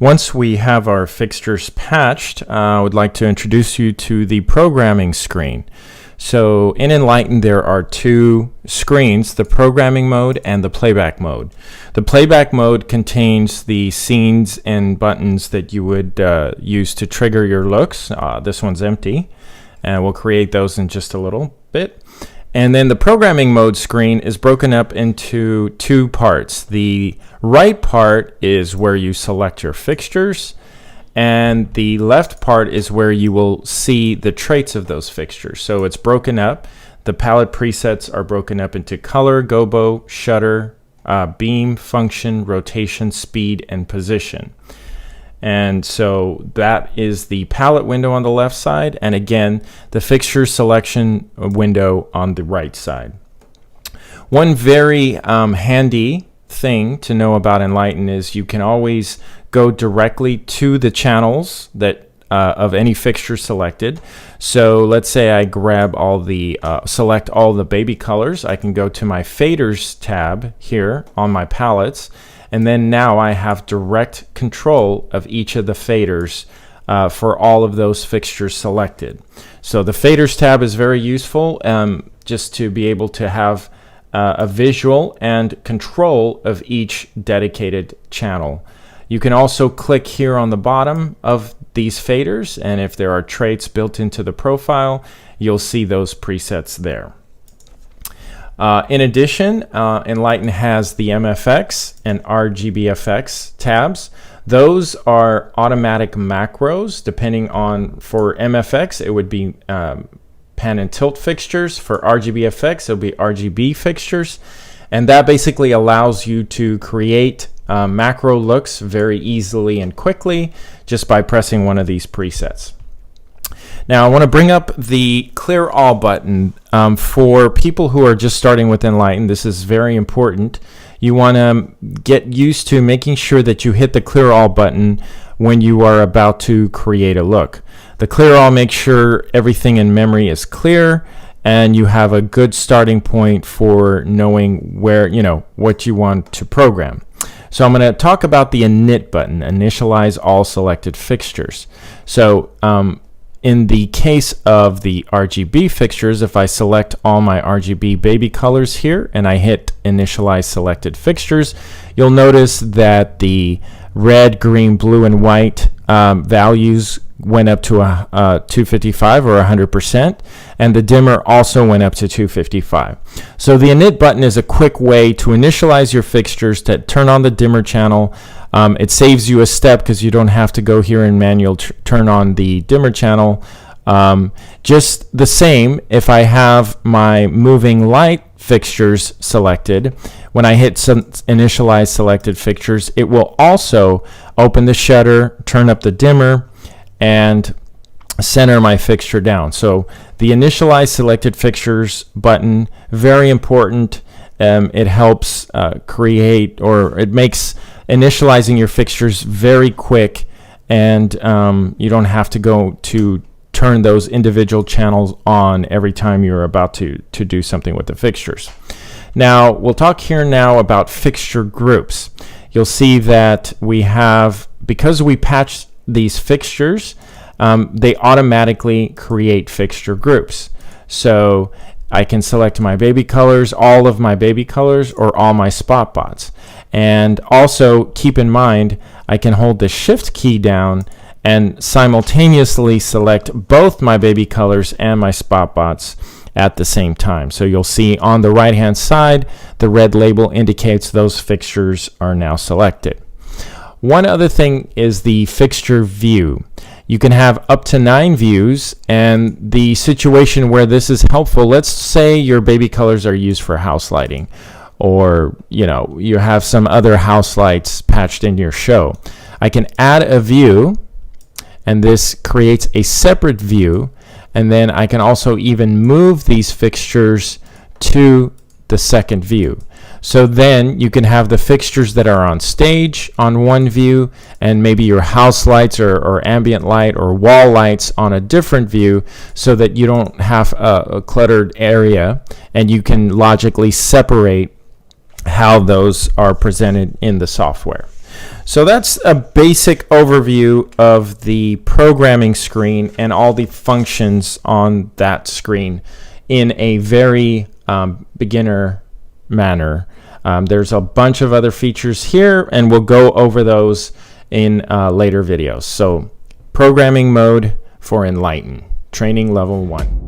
Once we have our fixtures patched, I would like to introduce you to the programming screen. So in ENlighten there are two screens, the programming mode and the playback mode. The playback mode contains the scenes and buttons that you would use to trigger your looks. This one's empty, and we'll create those in just a little bit. And then the programming mode screen is broken up into two parts. The right part is where you select your fixtures, and the left part is where you will see the traits of those fixtures. So it's broken up. The palette presets are broken up into color, gobo, shutter, beam, function, rotation, speed, and position. And so that is the palette window on the left side, and again, the fixture selection window on the right side. One very handy thing to know about ENlighten is you can always go directly to the channels that of any fixture selected. So let's say I grab all the select all the baby colors. I can go to my faders tab here on my palettes, and then now I have direct control of each of the faders for all of those fixtures selected. So the faders tab is very useful just to be able to have a visual and control of each dedicated channel. You can also click here on the bottom of these faders, and if there are traits built into the profile, you'll see those presets there. In addition, ENlighten has the MFX and RGB-FX tabs. Those are automatic macros. Depending on, for MFX, it would be pan and tilt fixtures. For RGB-FX, it'll be RGB fixtures. And that basically allows you to create macro looks very easily and quickly just by pressing one of these presets. Now I want to bring up the clear all button. For people who are just starting with ENlighten, this is very important. You want to get used to making sure that you hit the clear all button when you are about to create a look. The clear all makes sure everything in memory is clear and you have a good starting point for knowing where, what you want to program. So I'm going to talk about the INIT button, Initialize All Selected Fixtures. So in the case of the RGB fixtures, if I select all my RGB baby colors here and I hit Initialize Selected Fixtures, you'll notice that the red, green, blue, and white values went up to 255 or 100%, and the dimmer also went up to 255. So the INIT button is a quick way to initialize your fixtures, to turn on the dimmer channel. It saves you a step because you don't have to go here and manual turn on the dimmer channel. Just the same, if I have my moving light fixtures selected, when I hit Initialize Selected Fixtures, it will also open the shutter, turn up the dimmer, and center my fixture down. So the Initialize Selected Fixtures button, very important. It helps create, or it makes initializing your fixtures very quick, and you don't have to go to turn those individual channels on every time you're about to do something with the fixtures. Now we'll talk here now about fixture groups. You'll see that we have, because we patched these fixtures, they automatically create fixture groups. So I can select my baby colors, all of my baby colors, or all my spot bots. And also keep in mind, I can hold the Shift key down and simultaneously select both my baby colors and my spot bots at the same time. So you'll see on the right hand side, the red label indicates those fixtures are now selected. One other thing is the fixture view. You can have up to 9 views, and the situation where this is helpful, let's say your baby colors are used for house lighting, or you have some other house lights patched in your show. I can add a view, and this creates a separate view, and then I can also even move these fixtures to the second view. So then you can have the fixtures that are on stage on one view, and maybe your house lights or ambient light or wall lights on a different view, so that you don't have a cluttered area, and you can logically separate how those are presented in the software. So that's a basic overview of the programming screen and all the functions on that screen in a very beginner manner. There's a bunch of other features here, and we'll go over those in later videos. So programming mode for ENlighten, training level 1.